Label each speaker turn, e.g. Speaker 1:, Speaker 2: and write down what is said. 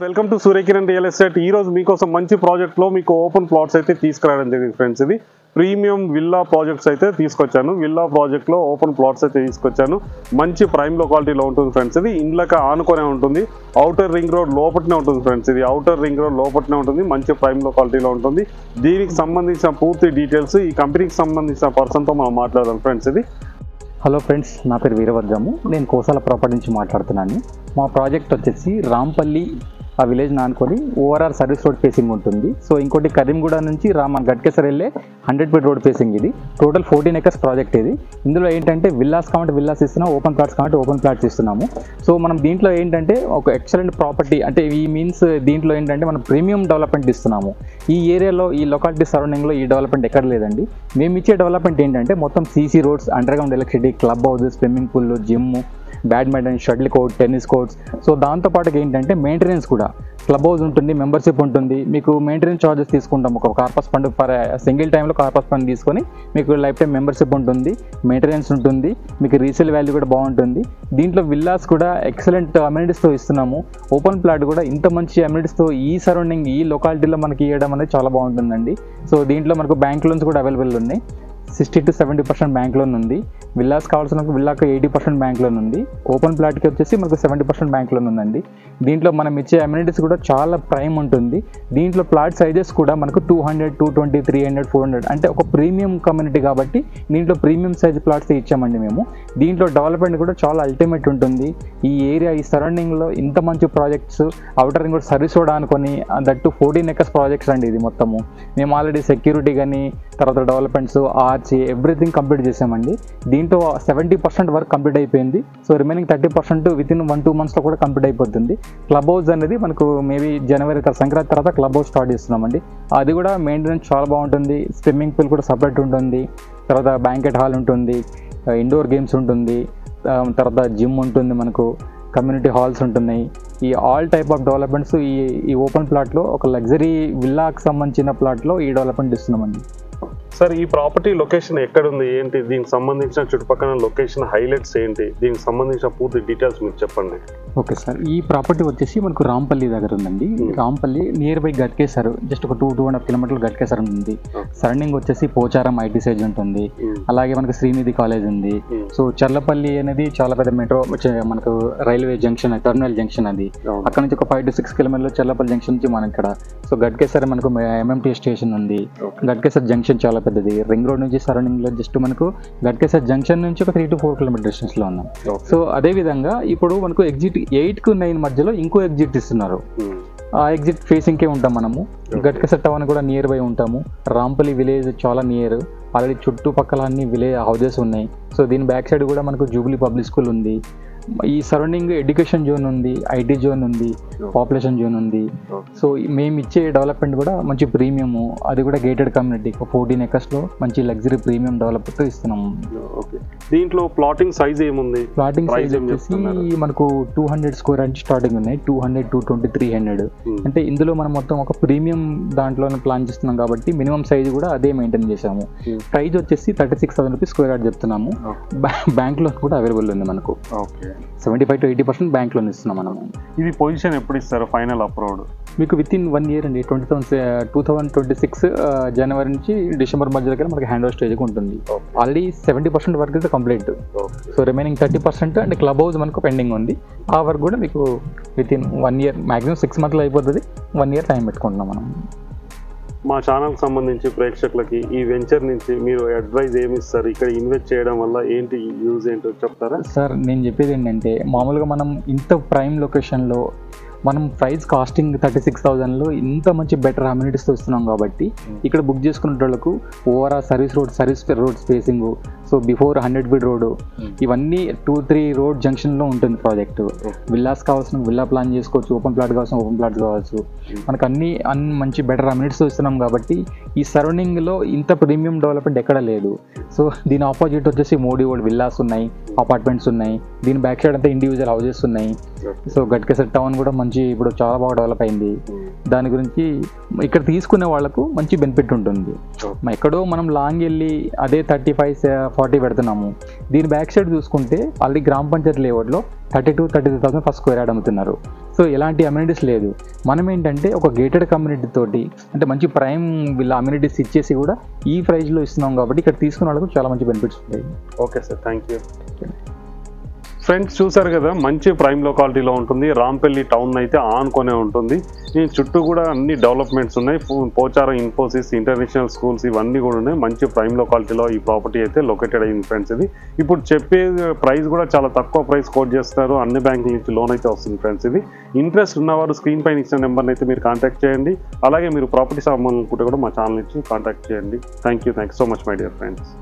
Speaker 1: Welcome to Surya Kiran real estate. ఈ రోజు మీకోసం మంచి ప్రాజెక్ట్లో మీకు ఓపెన్ ప్లాట్స్ అయితే తీసుకురావడం జరిగింది ఫ్రెండ్స్. ఇది ప్రీమియం విల్లా ప్రాజెక్ట్స్ అయితే తీసుకొచ్చాను. విల్లా ప్రాజెక్ట్లో ఓపెన్ ప్లాట్స్ అయితే తీసుకొచ్చాను. మంచి ప్రైమ్ లొకాలిటీలో ఉంటుంది ఫ్రెండ్స్. ఇది ఇండ్లకి ఆనుకొనే ఉంటుంది. అవుటర్ రింగ్ రోడ్ లోపట్నే ఉంటుంది ఫ్రెండ్స్. ఇది అవుటర్ రింగ్ రోడ్ లోపట్నే ఉంటుంది. మంచి ప్రైమ్ లొకాలిటీలో ఉంటుంది. దీనికి సంబంధించిన పూర్తి డీటెయిల్స్ ఈ కంపెనీకి సంబంధించిన పర్సన్తో మనం మాట్లాడదాం ఫ్రెండ్స్. ఇది
Speaker 2: హలో ఫ్రెండ్స్, నా పేరు వీరభద్రము. నేను కోసాల ప్రాపర్టీ నుంచి మాట్లాడుతున్నాను. మా ప్రాజెక్ట్ వచ్చేసి రాంపల్లి ఆ విలేజ్ నానుకొని ఓఆర్ఆర్ సర్వీస్ రోడ్ ఫేసింగ్ ఉంటుంది. సో ఇంకోటి కరీంగూడ నుంచి గట్కేసర్ వెళ్ళే 100 ఫీట్ రోడ్ ఫేసింగ్. ఇది టోటల్ 14 acres ప్రాజెక్ట్. ఇది ఇందులో ఏంటంటే విల్లాస్ కాబట్టి విల్లాస్ ఇస్తున్నాం, ఓపెన్ ప్లాట్స్ కాబట్టి ఓపెన్ ప్లాట్స్ ఇస్తున్నాము. సో మనం దీంట్లో ఏంటంటే ఒక ఎక్సలెంట్ ప్రాపర్టీ అంటే ఈ మీన్స్ దీంట్లో ఏంటంటే మనం ప్రీమియం డెవలప్మెంట్ ఇస్తున్నాము. ఈ ఏరియాలో ఈ లొకాలిటీ సరౌండింగ్లో ఈ డెవలప్మెంట్ ఎక్కడ లేదండి. మేము ఇచ్చే డెవలప్మెంట్ ఏంటంటే మొత్తం CC roads, under ground electricity, club house, swimming pool, gym, badminton, shuttle court, tennis courts. So దాంతోపాటుగా ఏంటంటే మెయింటెనెన్స్ కూడా, క్లబ్ హౌస్ ఉంటుంది, మెంబర్షిప్ ఉంటుంది. మీకు మెయింటెనెన్స్ ఛార్జెస్ తీసుకుంటాం. ఒక కార్పస్ ఫండ్ ఫర్ సింగిల్ టైంలో కార్పస్ ఫండ్ తీసుకొని మీకు లైఫ్ టైం మెంబర్షిప్ ఉంటుంది, మెయింటెనెన్స్ ఉంటుంది, మీకు రీసేల్ వాల్యూ కూడా బాగుంటుంది. దీంట్లో విల్లాస్ కూడా ఎక్సలెంట్ అమ్యూనిటీస్తో ఇస్తున్నాము. ఓపెన్ ప్లాట్ కూడా ఇంత మంచి అమ్యూనిటీస్తో ఈ సరౌండింగ్ ఈ లొకాలిటీలో మనకి ఇవ్వడం అనేది చాలా బాగుంటుందండి. సో దీంట్లో మనకు బ్యాంక్ లోన్స్ కూడా అవైలబుల్ ఉన్నాయి. 60 to 70% బ్యాంక్ లోన్ ఉంది. విల్లాస్ కావాల్సిన విల్లాకు 80% బ్యాంక్ లోన్ ఉంది. ఓపెన్ ప్లాట్కి వచ్చేసి మనకు 70% బ్యాంక్ లోన్ ఉందండి. దీంట్లో మనం ఇచ్చే అమ్యూనిటీస్ కూడా చాలా ప్రైమ్ ఉంటుంది. దీంట్లో ప్లాట్ సైజెస్ కూడా మనకు 200, 220, 300, 400 అంటే ఒక ప్రీమియం కమ్యూనిటీ కాబట్టి దీంట్లో ప్రీమియం సైజ్ ప్లాట్స్ ఇచ్చామండి మేము. దీంట్లో డెవలప్మెంట్ కూడా చాలా అల్టిమేట్ ఉంటుంది. ఈ ఏరియా ఈ సరౌండింగ్లో ఇంత మంచి ప్రాజెక్ట్స్, అవుటర్ రింగ్ కూడా సర్వీస్ రోడ్ అనుకొని దట్టు 14 acres ప్రాజెక్ట్స్ అండి. ఇది మొత్తము మేము ఆల్రెడీ సెక్యూరిటీ కానీ తర్వాత డెవలప్మెంట్స్ ఆర్చి ఎవ్రీథింగ్ కంప్లీట్ చేసామండి. దీంట్లో 70% వర్క్ కంప్లీట్ అయిపోయింది. సో రిమైనింగ్ 30% వితిన్ 1-2 monthsలో కూడా కంప్లీట్ అయిపోతుంది. క్లబ్ హౌస్ అనేది మనకు మేబీ జనవరి సంక్రాంతి తర్వాత క్లబ్ హౌస్ స్టార్ట్ చేస్తున్నామండి. అది కూడా మెయింటెనెన్స్ చాలా బాగుంటుంది. స్విమ్మింగ్ పూల్ కూడా సపరేట్ ఉంటుంది. తర్వాత బ్యాంకెట్ హాల్ ఉంటుంది, ఇండోర్ గేమ్స్ ఉంటుంది, తర్వాత జిమ్ ఉంటుంది, మనకు కమ్యూనిటీ హాల్స్ ఉంటున్నాయి. ఈ ఆల్ టైప్ ఆఫ్ డెవలప్మెంట్స్ ఈ ఓపెన్ ప్లాట్లో ఒక లగ్జరీ విల్లాకి సంబంధించిన ప్లాట్లో ఈ డెవలప్మెంట్ ఇస్తున్నామండి.
Speaker 1: సార్, ఈ ప్రాపర్టీ లొకేషన్ ఎక్కడ ఉంది, ఏంటి, దీనికి సంబంధించిన చుట్టుపక్కల లొకేషన్ హైలైట్స్ ఏంటి, దీనికి సంబంధించిన పూర్తి డీటెయిల్స్ మీరు చెప్పండి.
Speaker 2: ఓకే సార్, ఈ ప్రాపర్టీ వచ్చేసి మనకు రాంపల్లి దగ్గర ఉందండి. Rampalli near by Ghatkesar, just ఒక 2.5 kilometers గట్కేసర్ ఉంది. సరౌండింగ్ వచ్చేసి పోచారం ఐటీసైజ్ ఉంటుంది. అలాగే మనకు శ్రీనిధి కాలేజ్ ఉంది. సో చర్లపల్లి అనేది చాలా పెద్ద మెట్రో మనకు రైల్వే జంక్షన్, టర్మినల్ జంక్షన్. అది అక్కడ నుంచి ఒక 5 to 6 kilometers చర్లపల్లి జంక్షన్ నుంచి మన ఇక్కడ. సో గట్కేసర్ మనకు MMT స్టేషన్ ఉంది. గట్కేసర్ జంక్షన్ చాలా పెద్దది. రింగ్ రోడ్ నుంచి సరౌండింగ్ లో జస్ట్ మనకు గట్కేసర్ జంక్షన్ నుంచి ఒక 3 to 4 kilometers డిస్టెన్స్ లో ఉన్నాం. సో అదే విధంగా ఇప్పుడు మనకు ఎగ్జిట్ 8 to 9 మధ్యలో ఇంకో ఎగ్జిట్ ఇస్తున్నారు. ఆ ఎగ్జిట్ ఫేసింగ్ కే ఉంటాం మనము. గట్కేసర్ టౌన్ కూడా నియర్ బై ఉంటాము. రాంపల్లి విలేజ్ చాలా నియర్. ఆల్రెడీ చుట్టుపక్కల అన్ని విలేజ్ హౌసెస్ ఉన్నాయి. సో దీని బ్యాక్ సైడ్ కూడా మనకు జూబ్లీ పబ్లిక్ స్కూల్ ఉంది. ఈ సరౌండింగ్ ఎడ్యుకేషన్ జోన్ ఉంది, ఐటీ జోన్ ఉంది, పాపులేషన్ జోన్ ఉంది. సో మేము ఇచ్చే డెవలప్మెంట్ కూడా మంచి ప్రీమియము, అది కూడా గేటెడ్ కమ్యూనిటీ 14 acres లో మంచి లగ్జరీ ప్రీమియం డెవలప్మెంట్ ఇస్తున్నాము.
Speaker 1: దీంట్లో ప్లాటింగ్ సైజ్ ఏముంది?
Speaker 2: ప్లాటింగ్ సైజ్ వచ్చేసి మనకు 200 square నుంచి స్టార్టింగ్ ఉన్నాయి. 200, 220, 300 అంటే ఇందులో మనం మొత్తం ఒక ప్రీమియం దాంట్లోనే ప్లాన్ చేస్తున్నాం కాబట్టి మినిమం సైజ్ కూడా అదే మెయింటైన్ చేసాము. ప్రైస్ వచ్చేసి 36,000 rupees square yard చెప్తున్నాము. బ్యాంక్ లోన్ కూడా అవైలబుల్ ఉంది మనకు. 75 to 80% బ్యాంక్ లోన్ ఇస్తున్నాం మనము.
Speaker 1: ఇది పొజిషన్ ఎప్పుడు ఇస్తారు ఫైనల్ అప్రూవ్డ్?
Speaker 2: మీకు వితిన్ 1 year అండి. 2026 జనవరి నుంచి డిసెంబర్ మధ్యలో మనకి హ్యాండ్ ఓవర్ స్టేజ్కి ఉంటుంది. ఆల్రెడీ 70% వర్క్ అయితే కంప్లీట్. సో రిమైనింగ్ 30% అంటే క్లబ్ హౌస్ మనకు పెండింగ్ ఉంది. ఆ వర్క్ కూడా మీకు వితిన్ 1 year, మాక్సిమం 6 monthsలో అయిపోతుంది. 1 year టైం పెట్టుకుంటున్నాం మనం.
Speaker 1: మా ఛానల్కి సంబంధించి ప్రేక్షకులకి ఈ వెంచర్ నుంచి మీరు అడ్వైజ్ ఏమి ఇస్తారు? ఇక్కడ ఇన్వెస్ట్ చేయడం వల్ల ఏంటి యూజ్ ఏంటో చెప్తారా?
Speaker 2: సార్, నేను చెప్పేది ఏంటంటే మామూలుగా మనం ఇంత ప్రైమ్ లొకేషన్లో మనం ప్రైస్ కాస్టింగ్ 36,000లో ఇంత మంచి బెటర్ అమ్యూనిటీస్తో ఇస్తున్నాం కాబట్టి ఇక్కడ బుక్ చేసుకునే వాళ్ళకు overall service road spacing, so before 100 feet road, ఇవన్నీ 2-3 road జంక్షన్లో ఉంటుంది ప్రాజెక్ట్. విల్లాస్ కావాల్సిన విల్లా ప్లాన్ చేసుకోవచ్చు, ఓపెన్ ప్లాట్ కావాల్సిన ఓపెన్ ప్లాట్ కావచ్చు. మనకు అన్ని మంచి బెటర్ అమ్యూనిటీస్తో ఇస్తున్నాం కాబట్టి ఈ సరౌండింగ్లో ఇంత ప్రీమియం డెవలప్మెంట్ ఎక్కడ లేదు. సో దీని ఆపోజిట్ వచ్చేసి మోడీ ఓల్డ్ విల్లాస్ ఉన్నాయి, అపార్ట్మెంట్స్ ఉన్నాయి. దీని బ్యాక్ సైడ్ అంతా ఇండివిజువల్ హౌసెస్ ఉన్నాయి. సో గట్కేసర్ టౌన్ కూడా మంచి ఇప్పుడు చాలా బాగా డెవలప్ అయింది. దాని గురించి ఇక్కడ తీసుకునే వాళ్ళకు మంచి బెనిఫిట్ ఉంటుంది. ఎక్కడో మనం లాంగ్ వెళ్ళి అదే 35, 40 పెడుతున్నాము. దీని బ్యాక్ సైడ్ చూసుకుంటే ఆల్రెడీ గ్రామ పంచాయతీ లేఅవుట్లో 32,000 ఫస్ట్ స్క్వేర్ యార్డ్ అమ్ముతున్నారు. సో ఎలాంటి అమ్యూనిటీస్ లేదు. మనం ఏంటంటే ఒక గేటెడ్ కమ్యూనిటీ తోటి అంటే మంచి ప్రైమ్ వీళ్ళ అమ్యూనిటీస్ ఇచ్చేసి కూడా ఈ ప్రైస్లో ఇస్తున్నాం కాబట్టి ఇక్కడ తీసుకున్న వాళ్ళకు చాలా మంచి బెనిఫిట్స్ ఉంటాయి.
Speaker 1: Okay sir, thank you. Friends చూసారు కదా, మంచి ప్రైమ్ లొకాలిటీలో ఉంటుంది. రాంపల్లి టౌన్ అయితే ఆనుకొనే ఉంటుంది. ఈ చుట్టూ కూడా అన్ని డెవలప్మెంట్స్ ఉన్నాయి. పోచారం, ఇన్ఫోసిస్, ఇంటర్నేషనల్ స్కూల్స్ ఇవన్నీ కూడా ఉన్నాయి. మంచి ప్రైమ్ లొకాలిటీలో ఈ ప్రాపర్టీ అయితే లొకేటెడ్ అయింది ఫ్రెండ్స్. ఇది ఇప్పుడు చెప్పే ప్రైస్ కూడా చాలా తక్కువ ప్రైస్ కోట్ చేస్తున్నారు. అన్ని బ్యాంకుల నుంచి లోన్ అయితే వస్తుంది ఫ్రెండ్స్. ఇది ఇంట్రెస్ట్ ఉన్నవారు స్క్రీన్ పైన ఇచ్చిన నెంబర్ని అయితే మీరు కాంటాక్ట్ చేయండి. అలాగే మీరు ప్రాపర్టీ సామాన్లు కూడా మా ఛానల్ నుంచి కాంటాక్ట్ చేయండి. Thank you so much my dear friends.